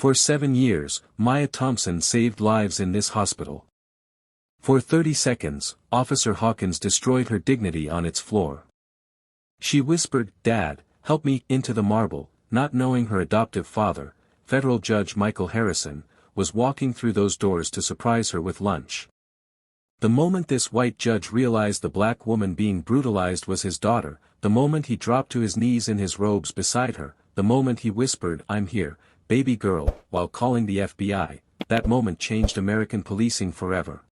For 7 years, Maya Thompson saved lives in this hospital. For 30 seconds, Officer Hawkins destroyed her dignity on its floor. She whispered, "Dad, help me," into the marble, not knowing her adoptive father, Federal Judge Michael Harrison, was walking through those doors to surprise her with lunch. The moment this white judge realized the black woman being brutalized was his daughter, the moment he dropped to his knees in his robes beside her, the moment he whispered, "I'm here, baby girl," while calling the FBI, that moment changed American policing forever.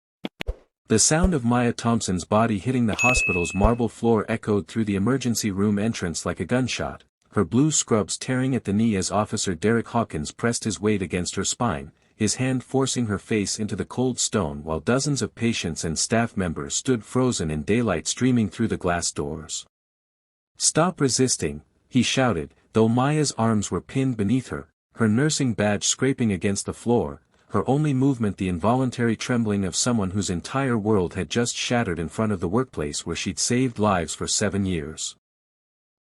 The sound of Maya Thompson's body hitting the hospital's marble floor echoed through the emergency room entrance like a gunshot, her blue scrubs tearing at the knee as Officer Derek Hawkins pressed his weight against her spine, his hand forcing her face into the cold stone while dozens of patients and staff members stood frozen in daylight streaming through the glass doors. "Stop resisting," he shouted, though Maya's arms were pinned beneath her, her nursing badge scraping against the floor, her only movement the involuntary trembling of someone whose entire world had just shattered in front of the workplace where she'd saved lives for 7 years.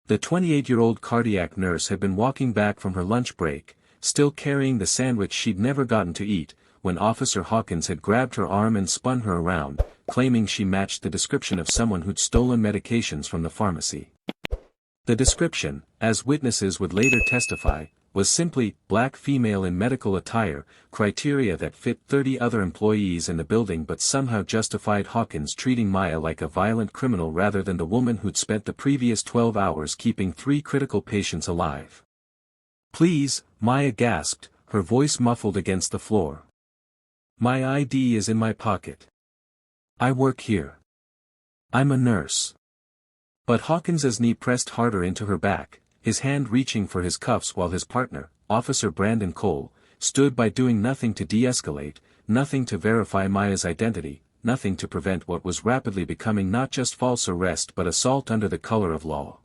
The 28-year-old cardiac nurse had been walking back from her lunch break, still carrying the sandwich she'd never gotten to eat, when Officer Hawkins had grabbed her arm and spun her around, claiming she matched the description of someone who'd stolen medications from the pharmacy. The description, as witnesses would later testify, was simply, black female in medical attire, criteria that fit 30 other employees in the building but somehow justified Hawkins treating Maya like a violent criminal rather than the woman who'd spent the previous 12 hours keeping 3 critical patients alive. "Please," Maya gasped, her voice muffled against the floor. "My ID is in my pocket. I work here. I'm a nurse." But Hawkins's knee pressed harder into her back, his hand reaching for his cuffs while his partner, Officer Brandon Cole, stood by doing nothing to de-escalate, nothing to verify Maya's identity, nothing to prevent what was rapidly becoming not just false arrest but assault under the color of law.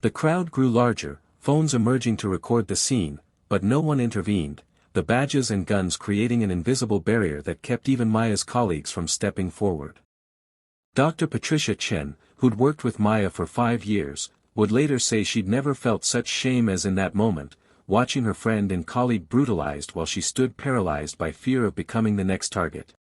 The crowd grew larger, phones emerging to record the scene, but no one intervened, the badges and guns creating an invisible barrier that kept even Maya's colleagues from stepping forward. Dr. Patricia Chen, who'd worked with Maya for 5 years, would later say she'd never felt such shame as in that moment, watching her friend and colleague brutalized while she stood paralyzed by fear of becoming the next target.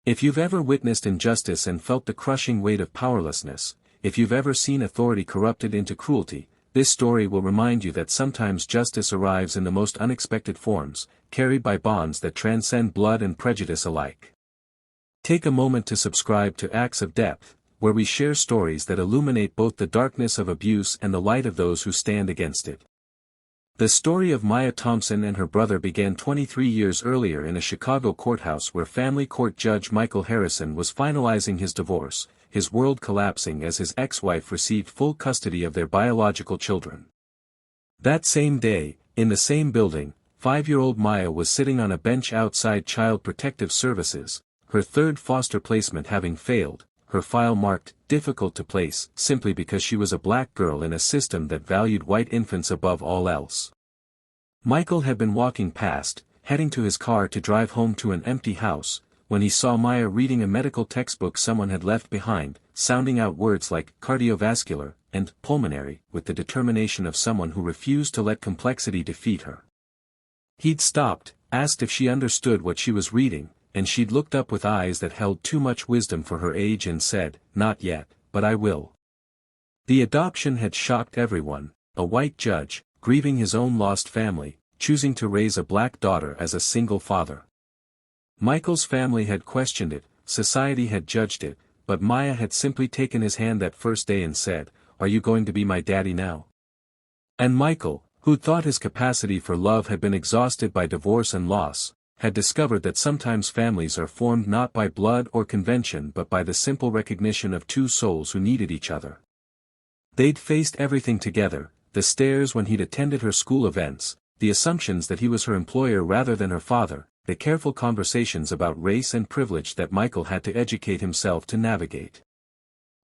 If you've ever witnessed injustice and felt the crushing weight of powerlessness, if you've ever seen authority corrupted into cruelty, this story will remind you that sometimes justice arrives in the most unexpected forms, carried by bonds that transcend blood and prejudice alike. Take a moment to subscribe to Acts of Depth, where we share stories that illuminate both the darkness of abuse and the light of those who stand against it. The story of Maya Thompson and her brother began 23 years earlier in a Chicago courthouse where family court judge Michael Harrison was finalizing his divorce, his world collapsing as his ex-wife received full custody of their biological children. That same day, in the same building, 5-year-old Maya was sitting on a bench outside Child Protective Services, her third foster placement having failed, her file marked, "difficult to place," simply because she was a black girl in a system that valued white infants above all else. Michael had been walking past, heading to his car to drive home to an empty house, when he saw Maya reading a medical textbook someone had left behind, sounding out words like cardiovascular and pulmonary with the determination of someone who refused to let complexity defeat her. He'd stopped, asked if she understood what she was reading, and she'd looked up with eyes that held too much wisdom for her age and said, "Not yet, but I will." The adoption had shocked everyone, a white judge, grieving his own lost family, choosing to raise a black daughter as a single father. Michael's family had questioned it, society had judged it, but Maya had simply taken his hand that first day and said, "Are you going to be my daddy now?" And Michael, who thought his capacity for love had been exhausted by divorce and loss, had discovered that sometimes families are formed not by blood or convention but by the simple recognition of two souls who needed each other. They'd faced everything together, the stares when he'd attended her school events, the assumptions that he was her employer rather than her father, the careful conversations about race and privilege that Michael had to educate himself to navigate.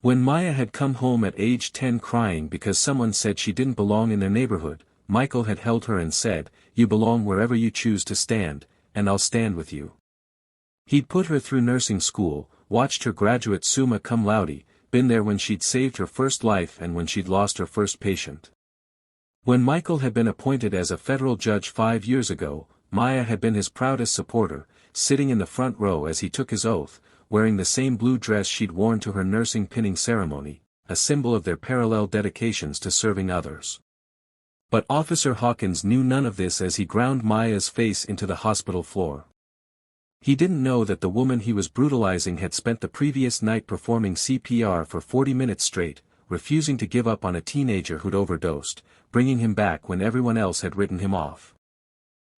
When Maya had come home at age 10 crying because someone said she didn't belong in their neighborhood, Michael had held her and said, "You belong wherever you choose to stand, and I'll stand with you." He'd put her through nursing school, watched her graduate summa cum laude, been there when she'd saved her first life and when she'd lost her first patient. When Michael had been appointed as a federal judge 5 years ago, Maya had been his proudest supporter, sitting in the front row as he took his oath, wearing the same blue dress she'd worn to her nursing pinning ceremony, a symbol of their parallel dedications to serving others. But Officer Hawkins knew none of this as he ground Maya's face into the hospital floor. He didn't know that the woman he was brutalizing had spent the previous night performing CPR for 40 minutes straight, refusing to give up on a teenager who'd overdosed, bringing him back when everyone else had written him off.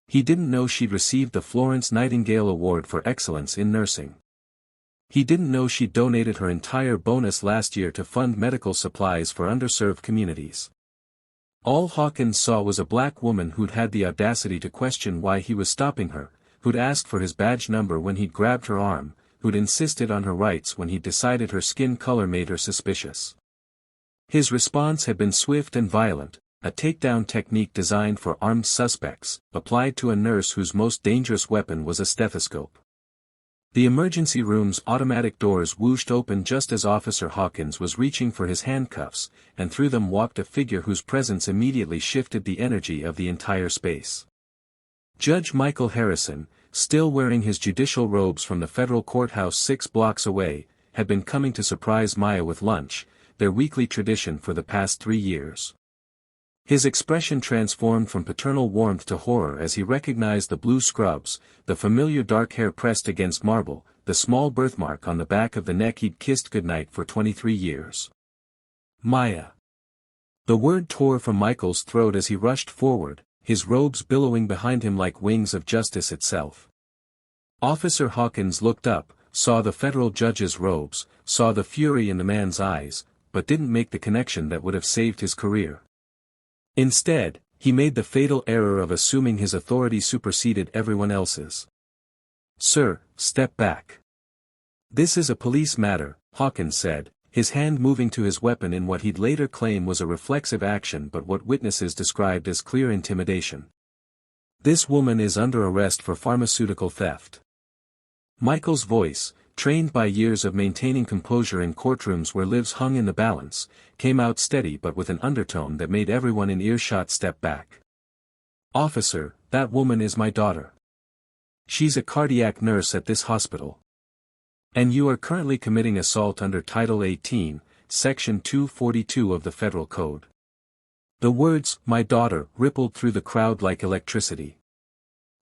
He didn't know she'd received the Florence Nightingale Award for Excellence in Nursing. He didn't know she'd donated her entire bonus last year to fund medical supplies for underserved communities. All Hawkins saw was a black woman who'd had the audacity to question why he was stopping her, who'd asked for his badge number when he'd grabbed her arm, who'd insisted on her rights when he'd decided her skin color made her suspicious. His response had been swift and violent, a takedown technique designed for armed suspects, applied to a nurse whose most dangerous weapon was a stethoscope. The emergency room's automatic doors whooshed open just as Officer Hawkins was reaching for his handcuffs, and through them walked a figure whose presence immediately shifted the energy of the entire space. Judge Michael Harrison, still wearing his judicial robes from the federal courthouse 6 blocks away, had been coming to surprise Maya with lunch, their weekly tradition for the past 3 years. His expression transformed from paternal warmth to horror as he recognized the blue scrubs, the familiar dark hair pressed against marble, the small birthmark on the back of the neck he'd kissed goodnight for 23 years. Maya. The word tore from Michael's throat as he rushed forward, his robes billowing behind him like wings of justice itself. Officer Hawkins looked up, saw the federal judge's robes, saw the fury in the man's eyes, but didn't make the connection that would have saved his career. Instead, he made the fatal error of assuming his authority superseded everyone else's. "Sir, step back. This is a police matter," Hawkins said, his hand moving to his weapon in what he'd later claim was a reflexive action but what witnesses described as clear intimidation. "This woman is under arrest for pharmaceutical theft." Michael's voice, trained by years of maintaining composure in courtrooms where lives hung in the balance, came out steady but with an undertone that made everyone in earshot step back. "Officer, that woman is my daughter. She's a cardiac nurse at this hospital. And you are currently committing assault under Title 18, Section 242 of the Federal Code." The words, "my daughter," rippled through the crowd like electricity.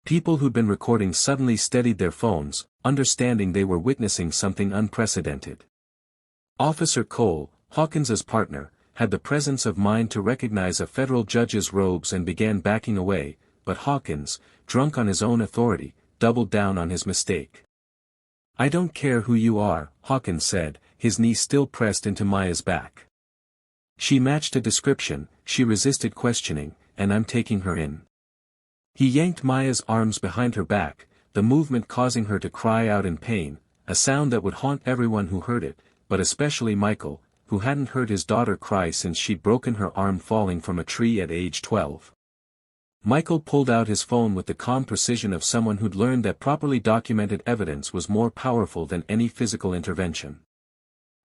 People who'd been recording suddenly steadied their phones, understanding they were witnessing something unprecedented. Officer Cole, Hawkins's partner, had the presence of mind to recognize a federal judge's robes and began backing away, but Hawkins, drunk on his own authority, doubled down on his mistake. "I don't care who you are," Hawkins said, his knee still pressed into Maya's back. "She matched a description, she resisted questioning, and I'm taking her in." He yanked Maya's arms behind her back, the movement causing her to cry out in pain, a sound that would haunt everyone who heard it, but especially Michael, who hadn't heard his daughter cry since she'd broken her arm falling from a tree at age 12. Michael pulled out his phone with the calm precision of someone who'd learned that properly documented evidence was more powerful than any physical intervention.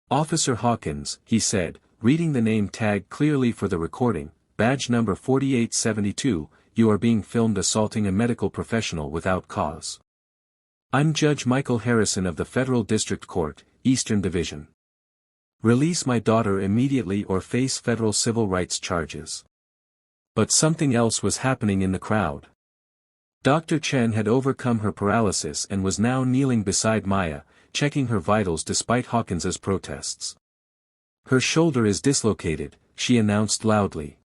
"Officer Hawkins," he said, reading the name tag clearly for the recording, "badge number 4872, you are being filmed assaulting a medical professional without cause. I'm Judge Michael Harrison of the Federal District Court, Eastern Division. Release my daughter immediately or face federal civil rights charges." But something else was happening in the crowd. Dr. Chen had overcome her paralysis and was now kneeling beside Maya, checking her vitals despite Hawkins's protests. "Her shoulder is dislocated," she announced loudly.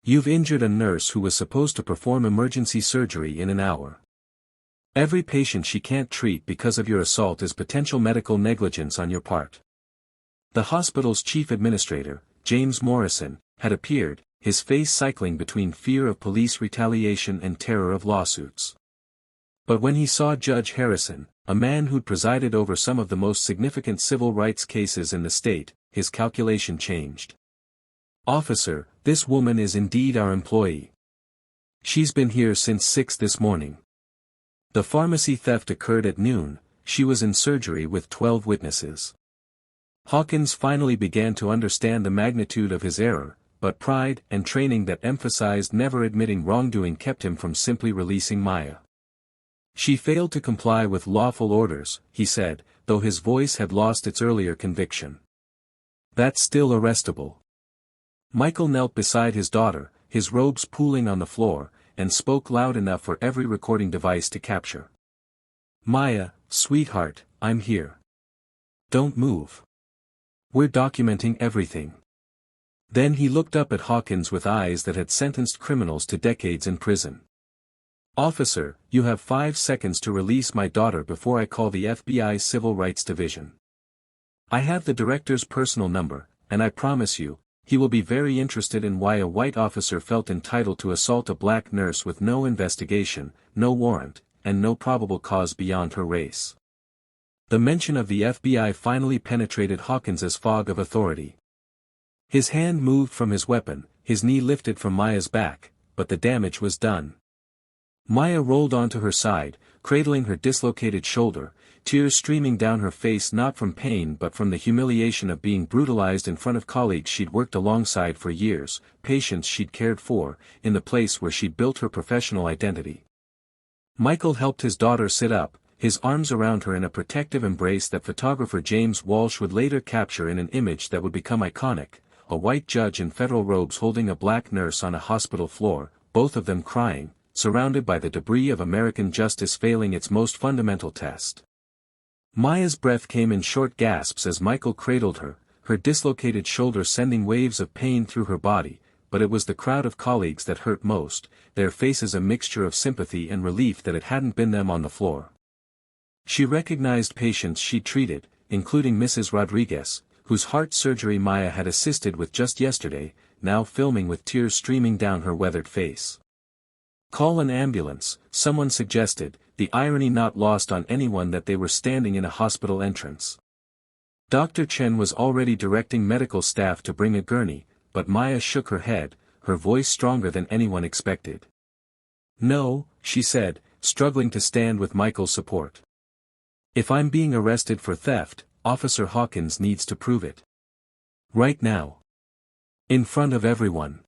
"You've injured a nurse who was supposed to perform emergency surgery in an hour. Every patient she can't treat because of your assault is potential medical negligence on your part." The hospital's chief administrator, James Morrison, had appeared, his face cycling between fear of police retaliation and terror of lawsuits. But when he saw Judge Harrison, a man who'd presided over some of the most significant civil rights cases in the state, his calculation changed. "Officer, this woman is indeed our employee. She's been here since 6 this morning. The pharmacy theft occurred at noon, she was in surgery with 12 witnesses." Hawkins finally began to understand the magnitude of his error, but pride and training that emphasized never admitting wrongdoing kept him from simply releasing Maya. She failed to comply with lawful orders, he said, though his voice had lost its earlier conviction. That's still arrestable. Michael knelt beside his daughter, his robes pooling on the floor, and spoke loud enough for every recording device to capture. Maya, sweetheart, I'm here. Don't move. We're documenting everything. Then he looked up at Hawkins with eyes that had sentenced criminals to decades in prison. Officer, you have 5 seconds to release my daughter before I call the FBI Civil Rights Division. I have the director's personal number, and I promise you, he will be very interested in why a white officer felt entitled to assault a black nurse with no investigation, no warrant, and no probable cause beyond her race. The mention of the FBI finally penetrated Hawkins's fog of authority. His hand moved from his weapon, his knee lifted from Maya's back, but the damage was done. Maya rolled onto her side, cradling her dislocated shoulder, tears streaming down her face not from pain but from the humiliation of being brutalized in front of colleagues she'd worked alongside for years, patients she'd cared for, in the place where she'd built her professional identity. Michael helped his daughter sit up, his arms around her in a protective embrace that photographer James Walsh would later capture in an image that would become iconic, a white judge in federal robes holding a black nurse on a hospital floor, both of them crying, surrounded by the debris of American justice failing its most fundamental test. Maya's breath came in short gasps as Michael cradled her, her dislocated shoulder sending waves of pain through her body, but it was the crowd of colleagues that hurt most, their faces a mixture of sympathy and relief that it hadn't been them on the floor. She recognized patients she'd treated, including Mrs. Rodriguez, whose heart surgery Maya had assisted with just yesterday, now filming with tears streaming down her weathered face. Call an ambulance, someone suggested, the irony not lost on anyone that they were standing in a hospital entrance. Dr. Chen was already directing medical staff to bring a gurney, but Maya shook her head, her voice stronger than anyone expected. No, she said, struggling to stand with Michael's support. If I'm being arrested for theft, Officer Hawkins needs to prove it. Right now. In front of everyone.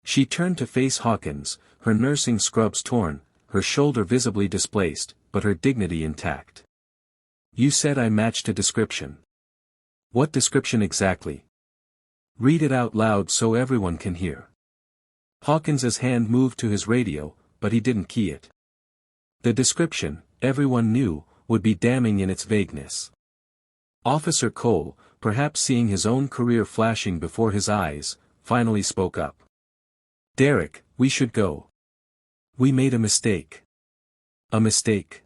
She turned to face Hawkins, her nursing scrubs torn, her shoulder visibly displaced, but her dignity intact. You said I matched a description. What description exactly? Read it out loud so everyone can hear. Hawkins's hand moved to his radio, but he didn't key it. The description, everyone knew, would be damning in its vagueness. Officer Cole, perhaps seeing his own career flashing before his eyes, finally spoke up. Derek, we should go. We made a mistake. A mistake.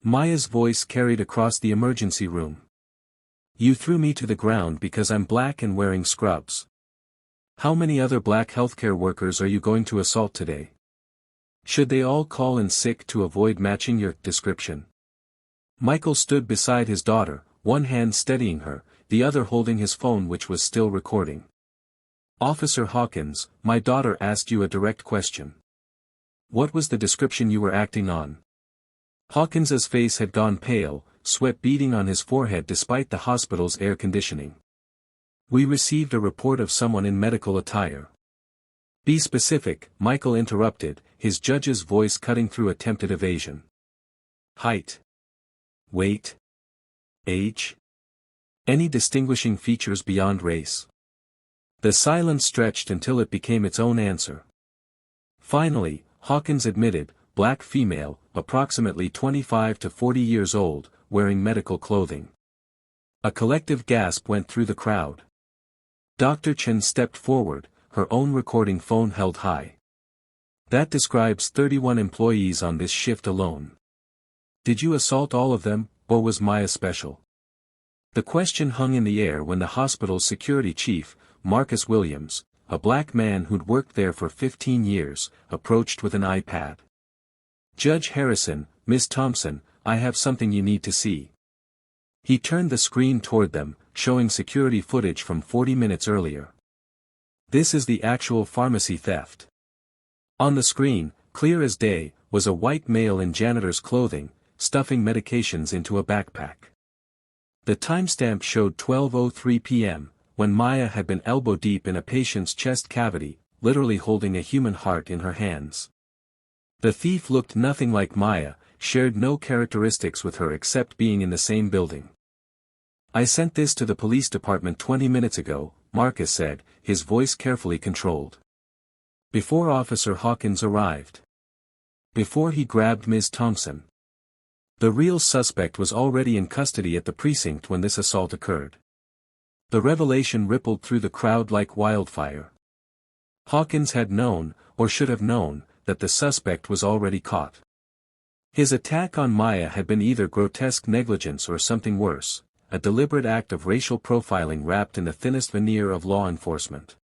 Maya's voice carried across the emergency room. You threw me to the ground because I'm black and wearing scrubs. How many other black healthcare workers are you going to assault today? Should they all call in sick to avoid matching your description? Michael stood beside his daughter, one hand steadying her, the other holding his phone which was still recording. Officer Hawkins, my daughter asked you a direct question. What was the description you were acting on? Hawkins's face had gone pale, sweat beading on his forehead despite the hospital's air conditioning. We received a report of someone in medical attire. Be specific, Michael interrupted, his judge's voice cutting through attempted evasion. Height. Weight. Age. Any distinguishing features beyond race? The silence stretched until it became its own answer. Finally, Hawkins admitted, black female, approximately 25 to 40 years old, wearing medical clothing. A collective gasp went through the crowd. Dr. Chen stepped forward, her own recording phone held high. That describes 31 employees on this shift alone. Did you assault all of them, or was Maya special? The question hung in the air when the hospital's security chief, Marcus Williams, a black man who'd worked there for 15 years, approached with an iPad. Judge Harrison, Miss Thompson, I have something you need to see. He turned the screen toward them, showing security footage from 40 minutes earlier. This is the actual pharmacy theft. On the screen, clear as day, was a white male in janitor's clothing, stuffing medications into a backpack. The timestamp showed 12:03 p.m., when Maya had been elbow-deep in a patient's chest cavity, literally holding a human heart in her hands. The thief looked nothing like Maya, shared no characteristics with her except being in the same building. "I sent this to the police department 20 minutes ago," Marcus said, his voice carefully controlled. Before Officer Hawkins arrived. Before he grabbed Ms. Thompson. The real suspect was already in custody at the precinct when this assault occurred. The revelation rippled through the crowd like wildfire. Hawkins had known, or should have known, that the suspect was already caught. His attack on Maya had been either grotesque negligence or something worse, a deliberate act of racial profiling wrapped in the thinnest veneer of law enforcement.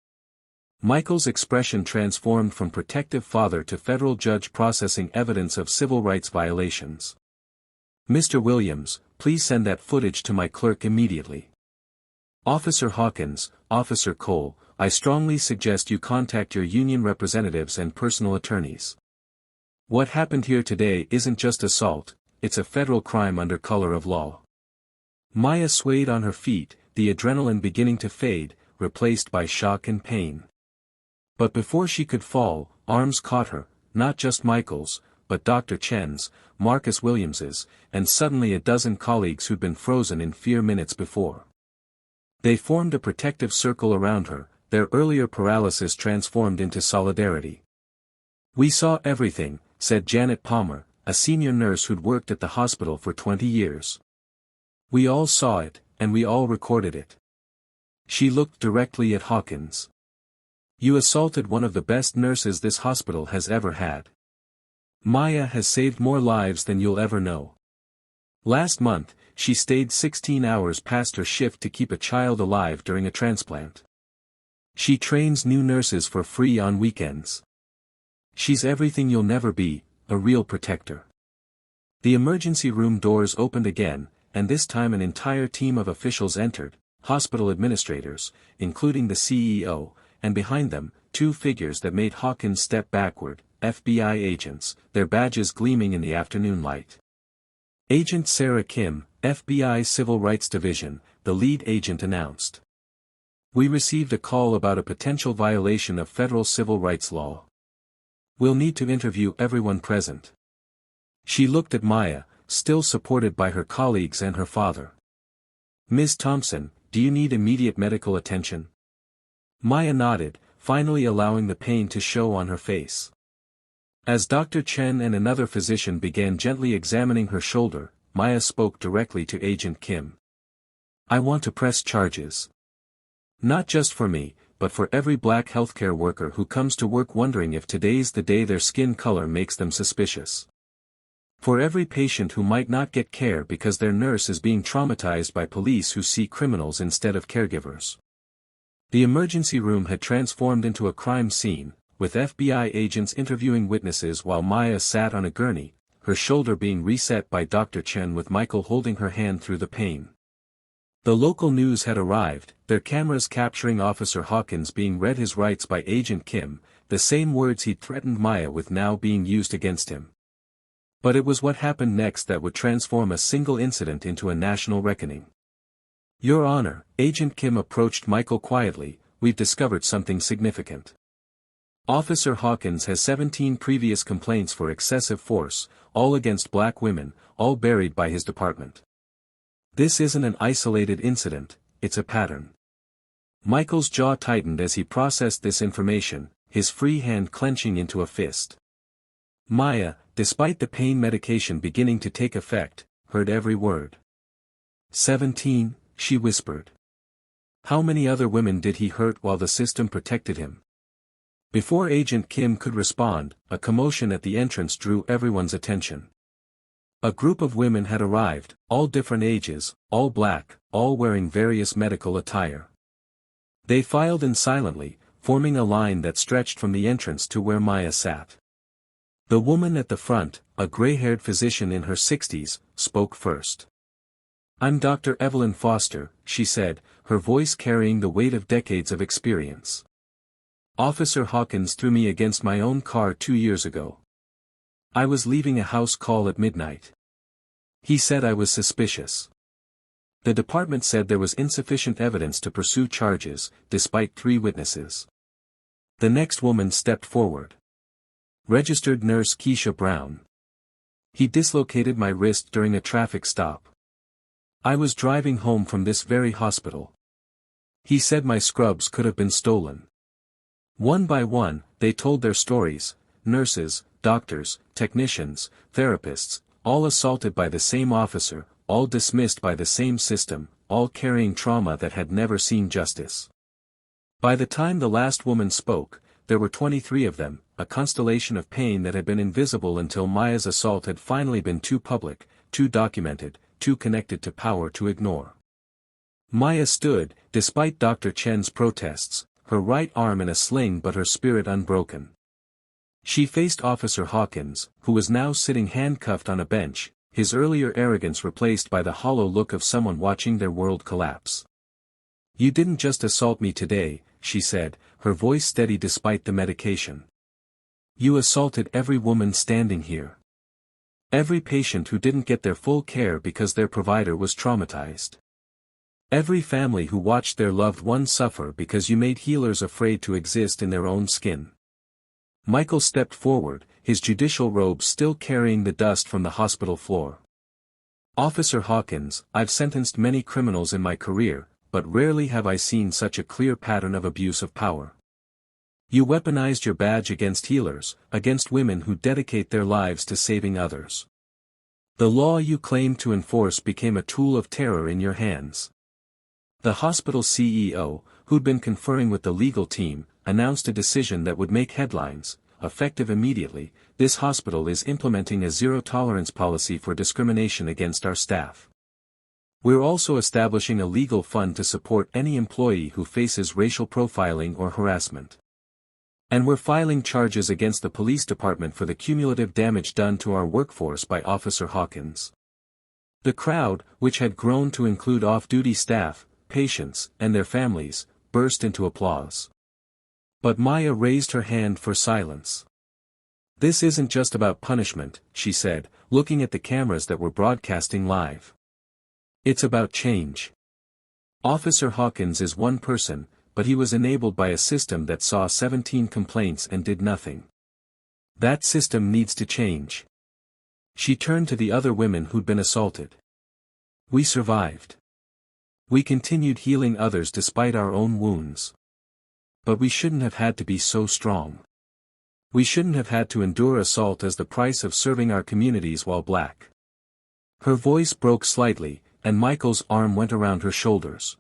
Michael's expression transformed from protective father to federal judge processing evidence of civil rights violations. "Mr. Williams, please send that footage to my clerk immediately." "Officer Hawkins, Officer Cole, I strongly suggest you contact your union representatives and personal attorneys. What happened here today isn't just assault, it's a federal crime under color of law." Maya swayed on her feet, the adrenaline beginning to fade, replaced by shock and pain. But before she could fall, arms caught her, not just Michael's, but Dr. Chen's, Marcus Williams's, and suddenly a dozen colleagues who'd been frozen in fear minutes before. They formed a protective circle around her, their earlier paralysis transformed into solidarity. "We saw everything," said Janet Palmer, a senior nurse who'd worked at the hospital for 20 years. "We all saw it, and we all recorded it." She looked directly at Hawkins. "You assaulted one of the best nurses this hospital has ever had. Maya has saved more lives than you'll ever know. Last month, she stayed 16 hours past her shift to keep a child alive during a transplant. She trains new nurses for free on weekends. She's everything you'll never be, a real protector." The emergency room doors opened again, and this time an entire team of officials entered, hospital administrators, including the CEO, and behind them, two figures that made Hawkins step backward, FBI agents, their badges gleaming in the afternoon light. Agent Sarah Kim, FBI Civil Rights Division, the lead agent announced. "We received a call about a potential violation of federal civil rights law. We'll need to interview everyone present." She looked at Maya, still supported by her colleagues and her father. "Ms. Thompson, do you need immediate medical attention?" Maya nodded, finally allowing the pain to show on her face. As Dr. Chen and another physician began gently examining her shoulder, Maya spoke directly to Agent Kim. "I want to press charges. Not just for me, but for every black healthcare worker who comes to work wondering if today's the day their skin color makes them suspicious. For every patient who might not get care because their nurse is being traumatized by police who see criminals instead of caregivers." The emergency room had transformed into a crime scene, with FBI agents interviewing witnesses while Maya sat on a gurney, her shoulder being reset by Dr. Chen with Michael holding her hand through the pain. The local news had arrived, their cameras capturing Officer Hawkins being read his rights by Agent Kim, the same words he'd threatened Maya with now being used against him. But it was what happened next that would transform a single incident into a national reckoning. "Your Honor," Agent Kim approached Michael quietly, "we've discovered something significant. Officer Hawkins has 17 previous complaints for excessive force, all against black women, all buried by his department. This isn't an isolated incident, it's a pattern." Michael's jaw tightened as he processed this information, his free hand clenching into a fist. Maya, despite the pain medication beginning to take effect, heard every word. 17, she whispered. How many other women did he hurt while the system protected him? Before Agent Kim could respond, a commotion at the entrance drew everyone's attention. A group of women had arrived, all different ages, all black, all wearing various medical attire. They filed in silently, forming a line that stretched from the entrance to where Maya sat. The woman at the front, a gray-haired physician in her 60s, spoke first. "I'm Dr. Evelyn Foster," she said, her voice carrying the weight of decades of experience. "Officer Hawkins threw me against my own car 2 years ago. I was leaving a house call at midnight. He said I was suspicious. The department said there was insufficient evidence to pursue charges, despite 3 witnesses. The next woman stepped forward. Registered nurse Keisha Brown. He dislocated my wrist during a traffic stop. I was driving home from this very hospital. He said my scrubs could have been stolen. One by one, they told their stories: nurses, doctors, technicians, therapists, all assaulted by the same officer, all dismissed by the same system, all carrying trauma that had never seen justice. By the time the last woman spoke, there were 23 of them, a constellation of pain that had been invisible until Maya's assault had finally been too public, too documented, too connected to power to ignore. Maya stood, despite Dr. Chen's protests, her right arm in a sling but her spirit unbroken. She faced Officer Hawkins, who was now sitting handcuffed on a bench, his earlier arrogance replaced by the hollow look of someone watching their world collapse. "You didn't just assault me today," she said, her voice steady despite the medication. "You assaulted every woman standing here. Every patient who didn't get their full care because their provider was traumatized. Every family who watched their loved one suffer because you made healers afraid to exist in their own skin." Michael stepped forward, his judicial robes still carrying the dust from the hospital floor. "Officer Hawkins, I've sentenced many criminals in my career, but rarely have I seen such a clear pattern of abuse of power. You weaponized your badge against healers, against women who dedicate their lives to saving others. The law you claimed to enforce became a tool of terror in your hands." The hospital CEO, who'd been conferring with the legal team, announced a decision that would make headlines, effective immediately: "This hospital is implementing a zero-tolerance policy for discrimination against our staff. We're also establishing a legal fund to support any employee who faces racial profiling or harassment. And we're filing charges against the police department for the cumulative damage done to our workforce by Officer Hawkins." The crowd, which had grown to include off-duty staff, patients, and their families, burst into applause. But Maya raised her hand for silence. "This isn't just about punishment," she said, looking at the cameras that were broadcasting live. "It's about change. Officer Hawkins is one person, but he was enabled by a system that saw 17 complaints and did nothing. That system needs to change." She turned to the other women who'd been assaulted. "We survived. We continued healing others despite our own wounds. But we shouldn't have had to be so strong. We shouldn't have had to endure assault as the price of serving our communities while black." Her voice broke slightly, and Michael's arm went around her shoulders.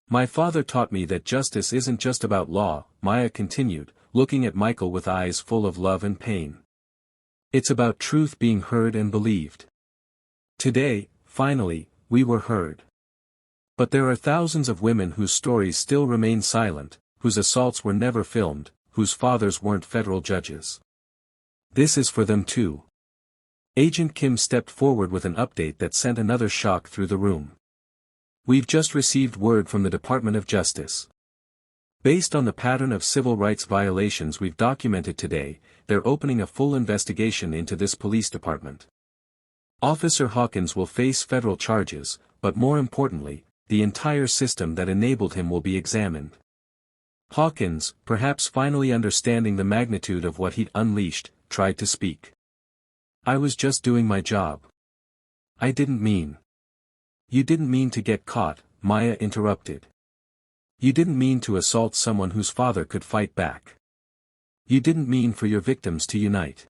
"My father taught me that justice isn't just about law," Maya continued, looking at Michael with eyes full of love and pain. "It's about truth being heard and believed. Today, finally, we were heard. But there are thousands of women whose stories still remain silent, whose assaults were never filmed, whose fathers weren't federal judges. This is for them too." Agent Kim stepped forward with an update that sent another shock through the room. "We've just received word from the Department of Justice. Based on the pattern of civil rights violations we've documented today, they're opening a full investigation into this police department. Officer Hawkins will face federal charges, but more importantly, the entire system that enabled him will be examined." Hawkins, perhaps finally understanding the magnitude of what he'd unleashed, tried to speak. "I was just doing my job. I didn't mean." "You didn't mean to get caught," Maya interrupted. "You didn't mean to assault someone whose father could fight back. You didn't mean for your victims to unite.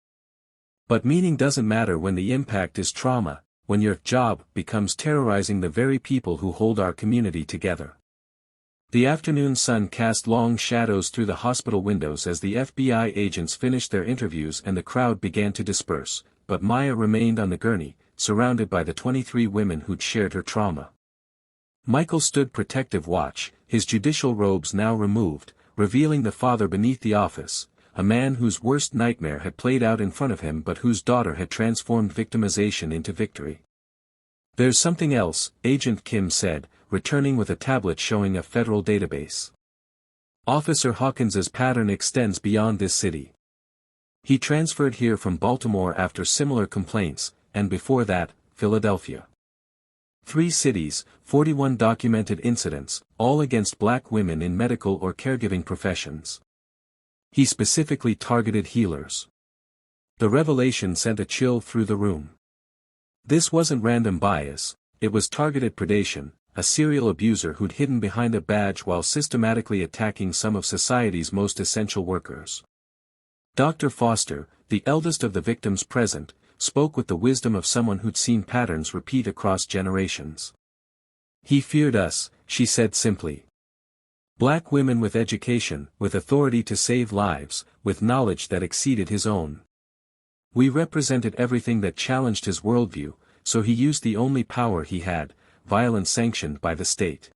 But meaning doesn't matter when the impact is trauma, when your job becomes terrorizing the very people who hold our community together." The afternoon sun cast long shadows through the hospital windows as the FBI agents finished their interviews and the crowd began to disperse, but Maya remained on the gurney, surrounded by the 23 women who'd shared her trauma. Michael stood protective watch, his judicial robes now removed, revealing the father beneath the office, a man whose worst nightmare had played out in front of him but whose daughter had transformed victimization into victory. "There's something else," Agent Kim said, returning with a tablet showing a federal database. "Officer Hawkins's pattern extends beyond this city. He transferred here from Baltimore after similar complaints, and before that, Philadelphia. 3 cities, 41 documented incidents, all against black women in medical or caregiving professions. He specifically targeted healers. The revelation sent a chill through the room. This wasn't random bias, it was targeted predation, a serial abuser who'd hidden behind a badge while systematically attacking some of society's most essential workers. Dr. Foster, the eldest of the victims present, spoke with the wisdom of someone who'd seen patterns repeat across generations. He feared us, she said simply. Black women with education, with authority to save lives, with knowledge that exceeded his own. We represented everything that challenged his worldview, so he used the only power he had, violence sanctioned by the state.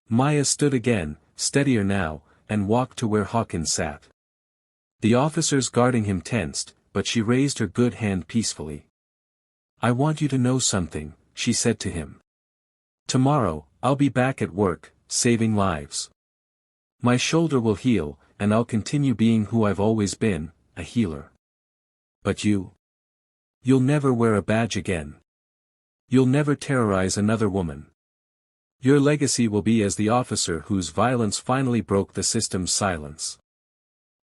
Maya stood again, steadier now, and walked to where Hawkins sat. The officers guarding him tensed, but she raised her good hand peacefully. I want you to know something, she said to him. Tomorrow, I'll be back at work, saving lives. My shoulder will heal, and I'll continue being who I've always been, a healer. But you? You'll never wear a badge again. You'll never terrorize another woman. Your legacy will be as the officer whose violence finally broke the system's silence.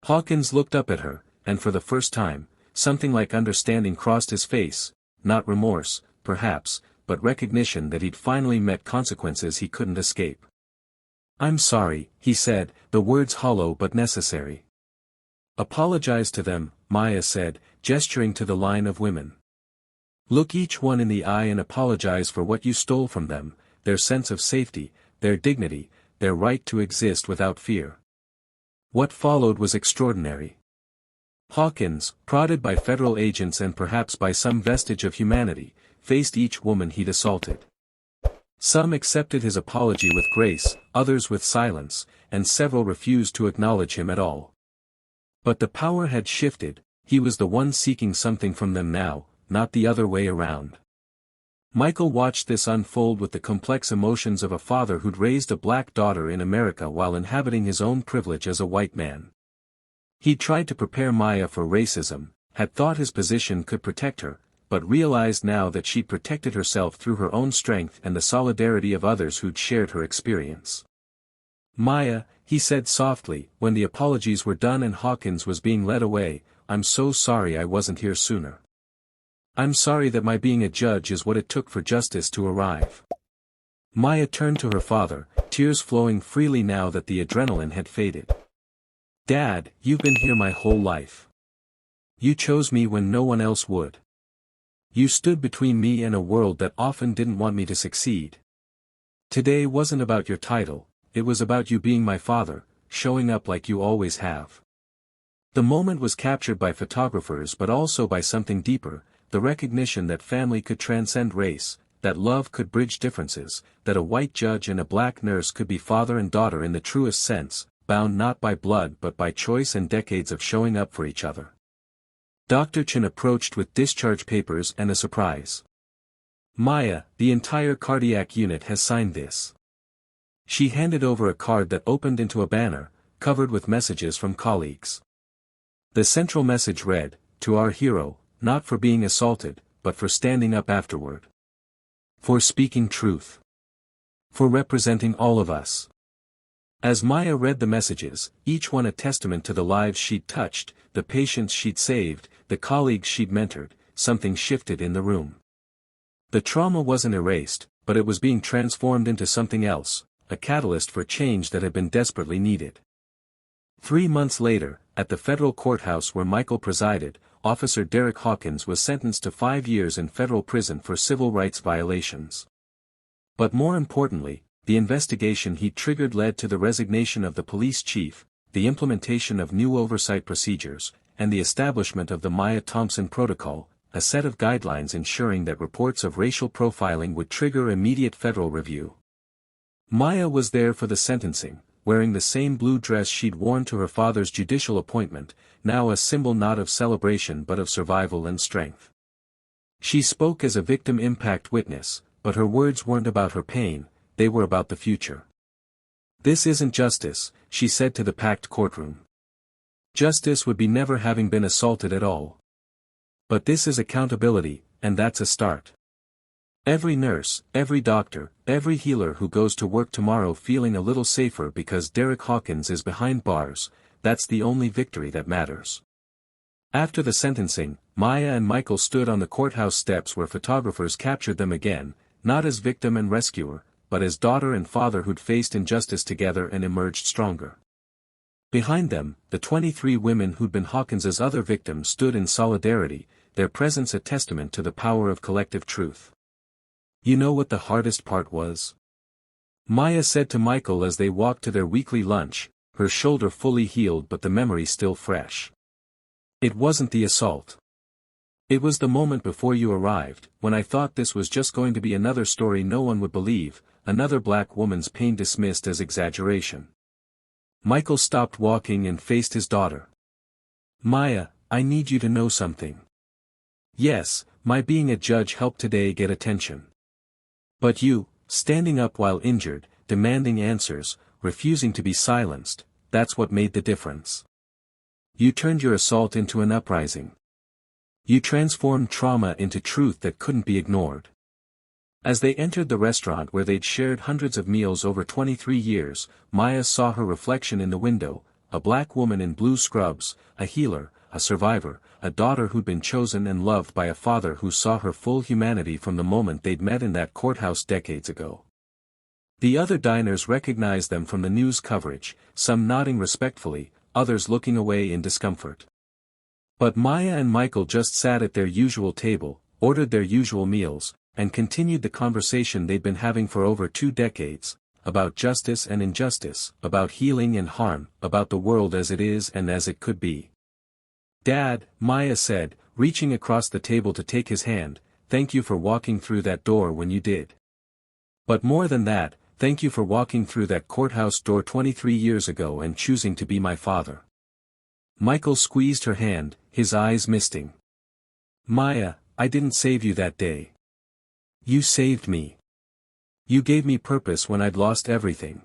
Hawkins looked up at her, and for the first time, something like understanding crossed his face, not remorse, perhaps, but recognition that he'd finally met consequences he couldn't escape. I'm sorry, he said, the words hollow but necessary. Apologize to them, Maya said, gesturing to the line of women. Look each one in the eye and apologize for what you stole from them, their sense of safety, their dignity, their right to exist without fear. What followed was extraordinary. Hawkins, prodded by federal agents and perhaps by some vestige of humanity, faced each woman he'd assaulted. Some accepted his apology with grace, others with silence, and several refused to acknowledge him at all. But the power had shifted, he was the one seeking something from them now, not the other way around. Michael watched this unfold with the complex emotions of a father who'd raised a black daughter in America while inhabiting his own privilege as a white man. He'd tried to prepare Maya for racism, had thought his position could protect her, but realized now that she'd protected herself through her own strength and the solidarity of others who'd shared her experience. Maya, he said softly, when the apologies were done and Hawkins was being led away, I'm so sorry I wasn't here sooner. I'm sorry that my being a judge is what it took for justice to arrive. Maya turned to her father, tears flowing freely now that the adrenaline had faded. Dad, you've been here my whole life. You chose me when no one else would. You stood between me and a world that often didn't want me to succeed. Today wasn't about your title, it was about you being my father, showing up like you always have. The moment was captured by photographers but also by something deeper, the recognition that family could transcend race, that love could bridge differences, that a white judge and a black nurse could be father and daughter in the truest sense, bound not by blood but by choice and decades of showing up for each other. Dr. Chen approached with discharge papers and a surprise. Maya, the entire cardiac unit has signed this. She handed over a card that opened into a banner, covered with messages from colleagues. The central message read, to our hero, not for being assaulted, but for standing up afterward. For speaking truth. For representing all of us. As Maya read the messages, each one a testament to the lives she'd touched, the patients she'd saved, the colleagues she'd mentored, something shifted in the room. The trauma wasn't erased, but it was being transformed into something else, a catalyst for change that had been desperately needed. 3 months later, at the federal courthouse where Michael presided, Officer Derek Hawkins was sentenced to 5 years in federal prison for civil rights violations. But more importantly, the investigation he triggered led to the resignation of the police chief, the implementation of new oversight procedures, and the establishment of the Maya Thompson Protocol, a set of guidelines ensuring that reports of racial profiling would trigger immediate federal review. Maya was there for the sentencing, wearing the same blue dress she'd worn to her father's judicial appointment, now a symbol not of celebration but of survival and strength. She spoke as a victim impact witness, but her words weren't about her pain, they were about the future. This isn't justice, she said to the packed courtroom. Justice would be never having been assaulted at all. But this is accountability, and that's a start. Every nurse, every doctor, every healer who goes to work tomorrow feeling a little safer because Derek Hawkins is behind bars, that's the only victory that matters. After the sentencing, Maya and Michael stood on the courthouse steps where photographers captured them again, not as victim and rescuer, but as daughter and father who'd faced injustice together and emerged stronger. Behind them, the 23 women who'd been Hawkins's other victims stood in solidarity, their presence a testament to the power of collective truth. You know what the hardest part was? Maya said to Michael as they walked to their weekly lunch, her shoulder fully healed but the memory still fresh. It wasn't the assault. It was the moment before you arrived, when I thought this was just going to be another story no one would believe, another black woman's pain dismissed as exaggeration. Michael stopped walking and faced his daughter. Maya, I need you to know something. Yes, my being a judge helped today get attention. But you, standing up while injured, demanding answers, refusing to be silenced, that's what made the difference. You turned your assault into an uprising. You transformed trauma into truth that couldn't be ignored. As they entered the restaurant where they'd shared hundreds of meals over 23 years, Maya saw her reflection in the window, a black woman in blue scrubs, a healer, a survivor, a daughter who'd been chosen and loved by a father who saw her full humanity from the moment they'd met in that courthouse decades ago. The other diners recognized them from the news coverage, some nodding respectfully, others looking away in discomfort. But Maya and Michael just sat at their usual table, ordered their usual meals, and continued the conversation they'd been having for over 2 decades, about justice and injustice, about healing and harm, about the world as it is and as it could be. Dad, Maya said, reaching across the table to take his hand, thank you for walking through that door when you did. But more than that, thank you for walking through that courthouse door 23 years ago and choosing to be my father. Michael squeezed her hand, his eyes misting. Maya, I didn't save you that day. You saved me. You gave me purpose when I'd lost everything.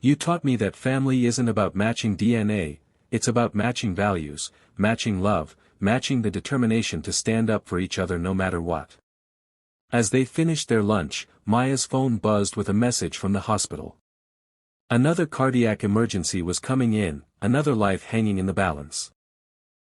You taught me that family isn't about matching DNA, it's about matching values, matching love, matching the determination to stand up for each other no matter what. As they finished their lunch, Maya's phone buzzed with a message from the hospital. Another cardiac emergency was coming in, another life hanging in the balance.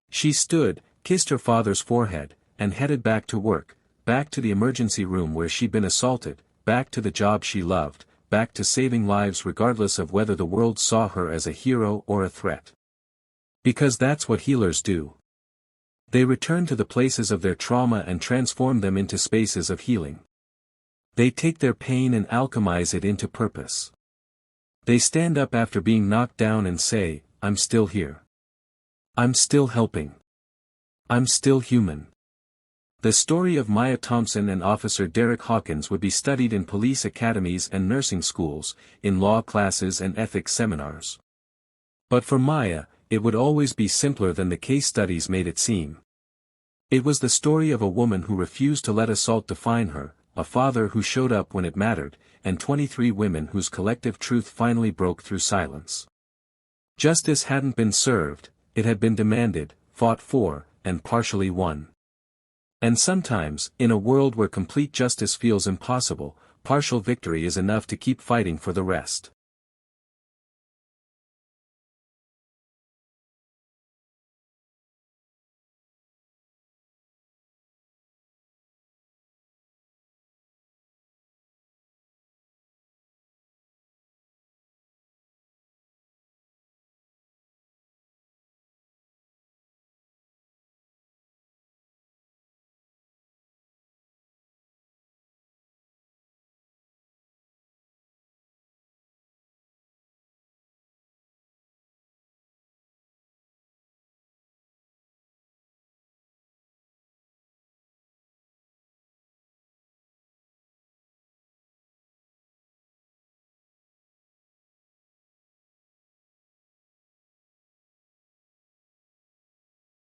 She stood, kissed her father's forehead, and headed back to work, back to the emergency room where she'd been assaulted, back to the job she loved, back to saving lives regardless of whether the world saw her as a hero or a threat. Because that's what healers do. They return to the places of their trauma and transform them into spaces of healing. They take their pain and alchemize it into purpose. They stand up after being knocked down and say, I'm still here. I'm still helping. I'm still human. The story of Maya Thompson and Officer Derek Hawkins would be studied in police academies and nursing schools, in law classes and ethics seminars. But for Maya, it would always be simpler than the case studies made it seem. It was the story of a woman who refused to let assault define her, a father who showed up when it mattered, and 23 women whose collective truth finally broke through silence. Justice hadn't been served, it had been demanded, fought for, and partially won. And sometimes, in a world where complete justice feels impossible, partial victory is enough to keep fighting for the rest.